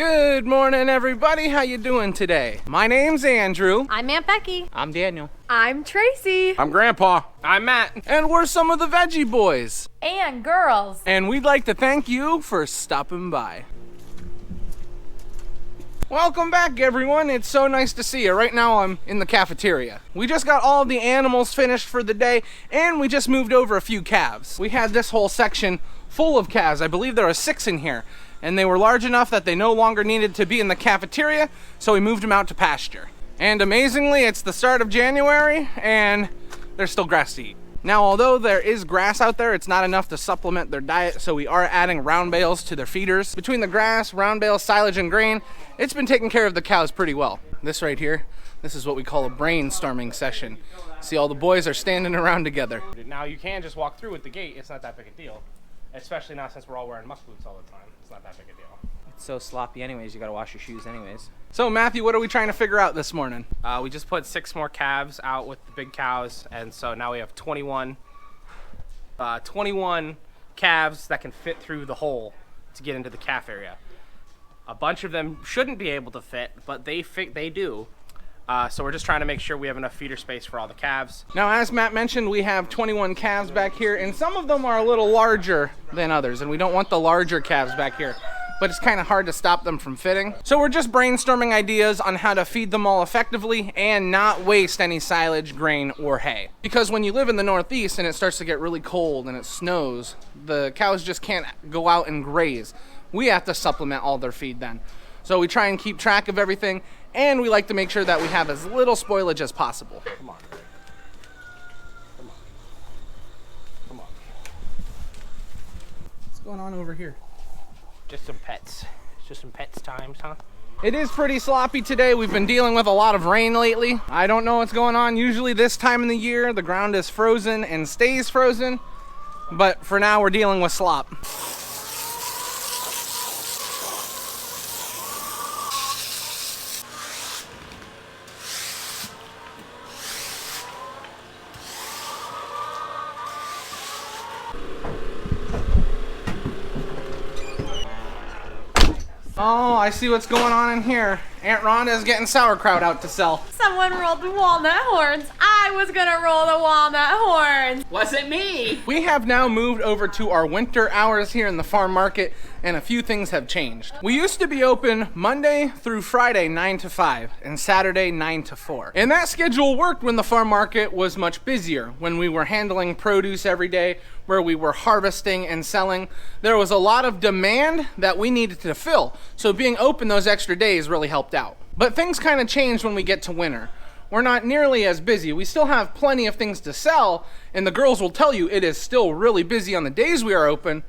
Good morning, everybody. How you doing today? My name's Andrew. I'm Aunt Becky. I'm Daniel. I'm Tracy. I'm Grandpa. I'm Matt. And we're some of the Veggie Boys. And girls. And we'd like to thank you for stopping by. Welcome back, everyone. It's so nice to see you. Right now, I'm in the cafeteria. We just got all of the animals finished for the day, and we just moved over a few calves. We had this whole section full of calves. I believe there are 6 in here, and they were large enough that they no longer needed to be in the cafeteria, so we moved them out to pasture. And amazingly, it's the start of January, and there's still grass to eat. Now, although there is grass out there, it's not enough to supplement their diet, so we are adding round bales to their feeders. Between the grass, round bales, silage, and grain, it's been taking care of the cows pretty well. This right here, this is what we call a brainstorming session. See, all the boys are standing around together. Now you can just walk through with the gate. It's not that big a deal, especially now since we're all wearing muck boots all the time. It's not that big a deal. It's so sloppy anyways, you gotta wash your shoes anyways. So Matthew, what are we trying to figure out this morning? We just put 6 more calves out with the big cows, and so now we have 21 calves that can fit through the hole to get into the calf area. A bunch of them shouldn't be able to fit, but they do. So we're just trying to make sure we have enough feeder space for all the calves. Now, as Matt mentioned, we have 21 calves back here, and some of them are a little larger than others, and we don't want the larger calves back here. But it's kind of hard to stop them from fitting. So we're just brainstorming ideas on how to feed them all effectively and not waste any silage, grain, or hay. Because when you live in the Northeast and it starts to get really cold and it snows, the cows just can't go out and graze. We have to supplement all their feed then. So we try and keep track of everything, and we like to make sure that we have as little spoilage as possible. Come on. Come on. What's going on over here? Just some pets. It's just some pets times, huh? It is pretty sloppy today. We've been dealing with a lot of rain lately. I don't know what's going on. Usually this time in the year, the ground is frozen and stays frozen. But for now, we're dealing with slop. Oh, I see what's going on in here. Aunt Rhonda is getting sauerkraut out to sell. Someone rolled the walnut horns. I was gonna roll the walnut horns. Wasn't me! We have now moved over to our winter hours here in the farm market, and a few things have changed. We used to be open Monday through Friday 9 to 5 and Saturday 9 to 4. And that schedule worked when the farm market was much busier, when we were handling produce every day, where we were harvesting and selling. There was a lot of demand that we needed to fill, so being open those extra days really helped out. But things kind of changed when we get to winter. We're not nearly as busy. We still have plenty of things to sell, and the girls will tell you it is still really busy on the days we are open,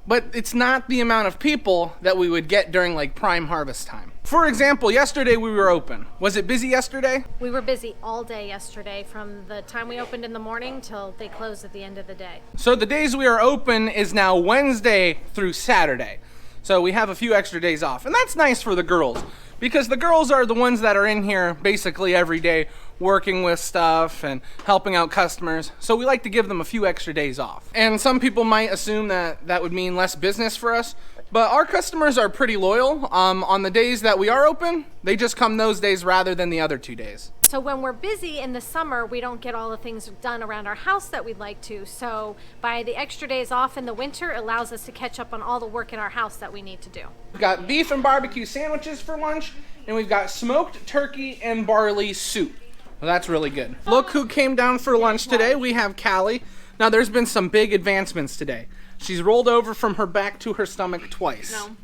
but it's not the amount of people that we would get during like prime harvest time. For example, yesterday we were open. Was it busy yesterday? We were busy all day yesterday, from the time we opened in the morning till they closed at the end of the day. So the days we are open is now Wednesday through Saturday. So we have a few extra days off, and that's nice for the girls, because the girls are the ones that are in here basically every day working with stuff and helping out customers. So we like to give them a few extra days off. And some people might assume that that would mean less business for us, but our customers are pretty loyal. On the days that we are open, they just come those days rather than the other 2 days. So when we're busy in the summer, we don't get all the things done around our house that we'd like to. So by the extra days off in the winter, it allows us to catch up on all the work in our house that we need to do. We've got beef and barbecue sandwiches for lunch, and we've got smoked turkey and barley soup. Well, that's really good. Look who came down for lunch today. We have Callie. Now, there's been some big advancements today. She's rolled over from her back to her stomach twice. No.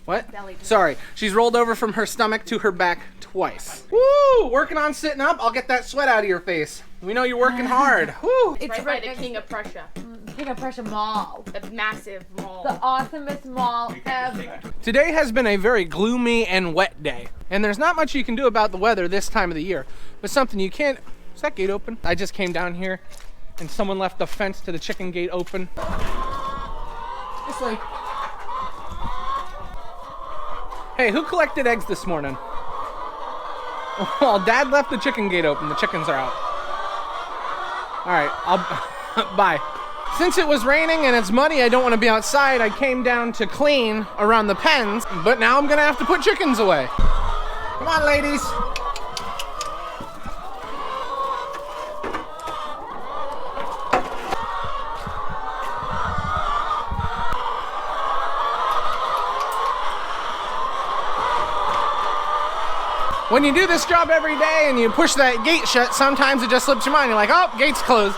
What? Belly. Sorry. She's rolled over from her stomach to her back twice. Woo! Working on sitting up. I'll get that sweat out of your face. We know you're working hard. Woo! It's right by the King of Prussia. King of Prussia Mall. The massive mall. The awesomest mall ever. Today has been a very gloomy and wet day, and there's not much you can do about the weather this time of the year, but something you can't... Is that gate open? I just came down here, and someone left the fence to the chicken gate open. It's like... Hey, who collected eggs this morning? Well, Dad left the chicken gate open. The chickens are out. All right, I'll... Bye. Since it was raining and it's muddy, I don't want to be outside, I came down to clean around the pens, but now I'm gonna have to put chickens away. Come on, ladies. When you do this job every day and you push that gate shut, sometimes it just slips your mind. You're like, oh, gate's closed.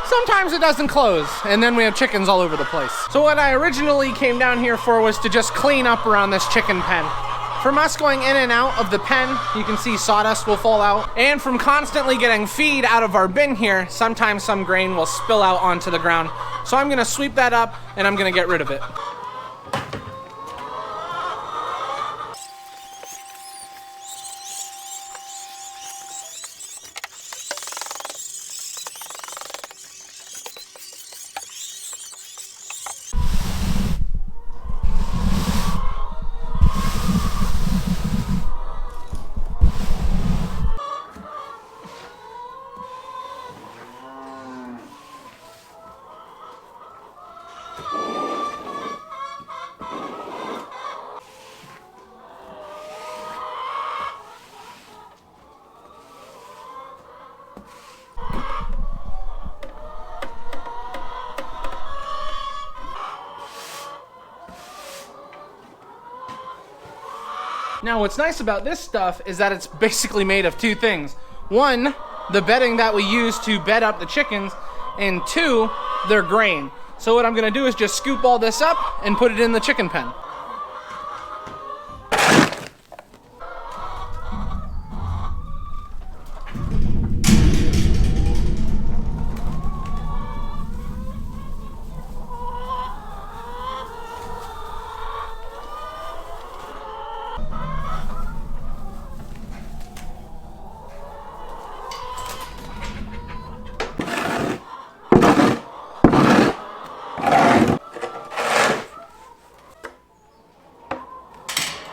Sometimes it doesn't close, and then we have chickens all over the place. So what I originally came down here for was to just clean up around this chicken pen. From us going in and out of the pen, you can see sawdust will fall out. And from constantly getting feed out of our bin here, sometimes some grain will spill out onto the ground. So I'm gonna sweep that up and I'm gonna get rid of it. Now what's nice about this stuff is that it's basically made of two things. One, the bedding that we use to bed up the chickens, and two, their grain. So what I'm gonna do is just scoop all this up and put it in the chicken pen.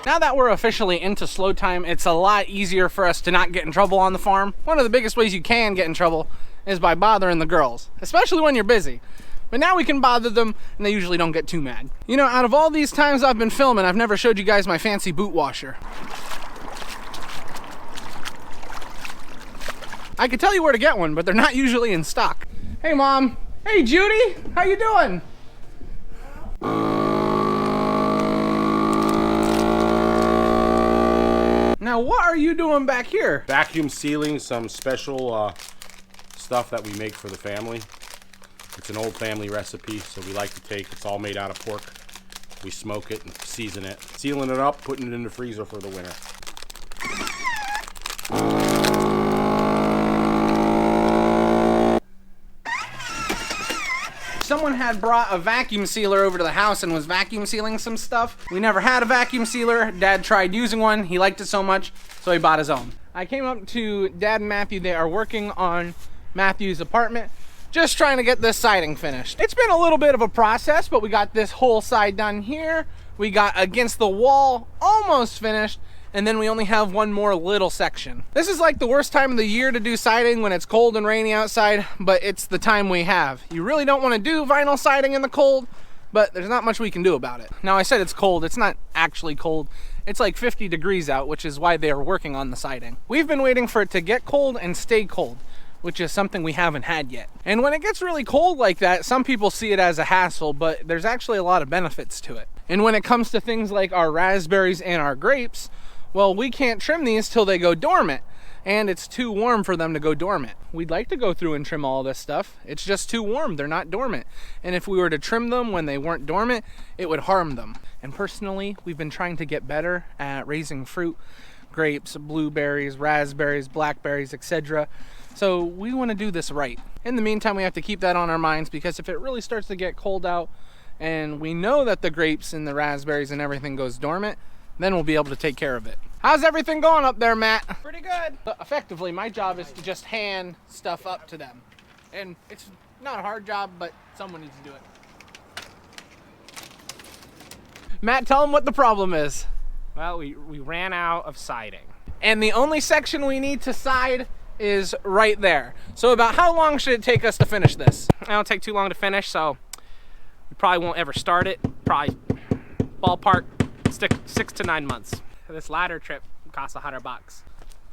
Now that we're officially into slow time, it's a lot easier for us to not get in trouble on the farm. One of the biggest ways you can get in trouble is by bothering the girls, especially when you're busy. But now we can bother them and they usually don't get too mad. You know, out of all these times I've been filming, I've never showed you guys my fancy boot washer. I could tell you where to get one, but they're not usually in stock. Hey Mom. Hey Judy, how you doing? Now, what are you doing back here? Vacuum sealing some special stuff that we make for the family. It's an old family recipe, so we like to take, it's all made out of pork. We smoke it and season it. Sealing it up, putting it in the freezer for the winter. Someone had brought a vacuum sealer over to the house and was vacuum sealing some stuff. We never had a vacuum sealer. Dad tried using one. He liked it so much, so he bought his own. I came up to Dad and Matthew. They are working on Matthew's apartment, just trying to get this siding finished. It's been a little bit of a process, but we got this whole side done here. We got against the wall almost finished, and then we only have one more little section. This is like the worst time of the year to do siding when it's cold and rainy outside, but it's the time we have. You really don't want to do vinyl siding in the cold, but there's not much we can do about it. Now I said it's cold, it's not actually cold. It's like 50 degrees out, which is why they are working on the siding. We've been waiting for it to get cold and stay cold, which is something we haven't had yet. And when it gets really cold like that, some people see it as a hassle, but there's actually a lot of benefits to it. And when it comes to things like our raspberries and our grapes, well, we can't trim these till they go dormant, and it's too warm for them to go dormant. We'd like to go through and trim all this stuff. It's just too warm, they're not dormant. And if we were to trim them when they weren't dormant, it would harm them. And personally, we've been trying to get better at raising fruit, grapes, blueberries, raspberries, blackberries, etc. So we want to do this right. In the meantime, we have to keep that on our minds, because if it really starts to get cold out and we know that the grapes and the raspberries and everything goes dormant, then we'll be able to take care of it. How's everything going up there, Matt? Pretty good. But effectively, my job is to just hand stuff up to them. And it's not a hard job, but someone needs to do it. Matt, tell them what the problem is. Well, we ran out of siding. And the only section we need to side is right there. So about how long should it take us to finish this? It don't take too long to finish, so we probably won't ever start it. Probably ballpark 6 to 9 months. This ladder trip costs $100.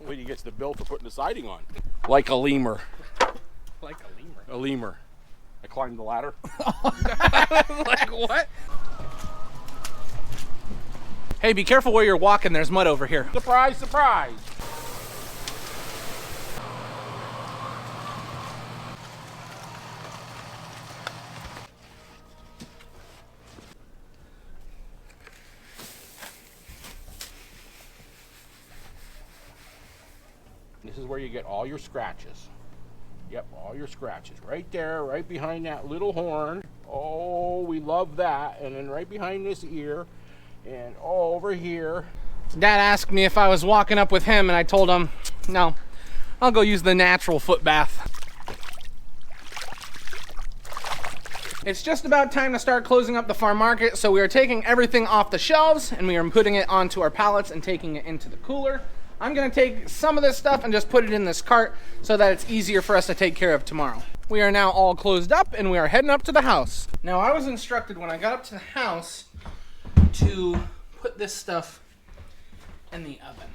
Wait, he gets the bill for putting the siding on. Like a lemur. Like a lemur. A lemur. I climbed the ladder. Like what? Hey, be careful where you're walking. There's mud over here. Surprise, surprise. This is where you get all your scratches. Yep, all your scratches. Right there, right behind that little horn. Oh, we love that. And then right behind this ear. And over here. Dad asked me if I was walking up with him, and I told him, no, I'll go use the natural foot bath. It's just about time to start closing up the farm market, so we are taking everything off the shelves, and we are putting it onto our pallets and taking it into the cooler. I'm gonna take some of this stuff and just put it in this cart so that it's easier for us to take care of tomorrow. We are now all closed up and we are heading up to the house. Now I was instructed when I got up to the house to put this stuff in the oven.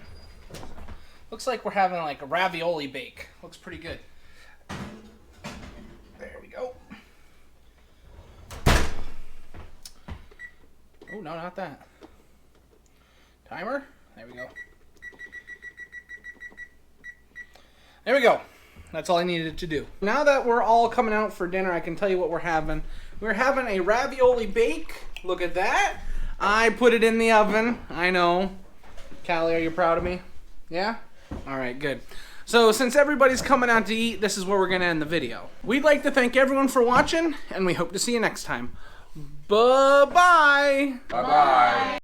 Looks like we're having like a ravioli bake. Looks pretty good. There we go. Oh, no, not that. Timer. There we go. There we go. That's all I needed to do. Now that we're all coming out for dinner, I can tell you what we're having. We're having a ravioli bake. Look at that. I put it in the oven. I know. Callie, are you proud of me? Yeah? All right, good. So since everybody's coming out to eat, this is where we're going to end the video. We'd like to thank everyone for watching, and we hope to see you next time. Bye-bye. Bye-bye.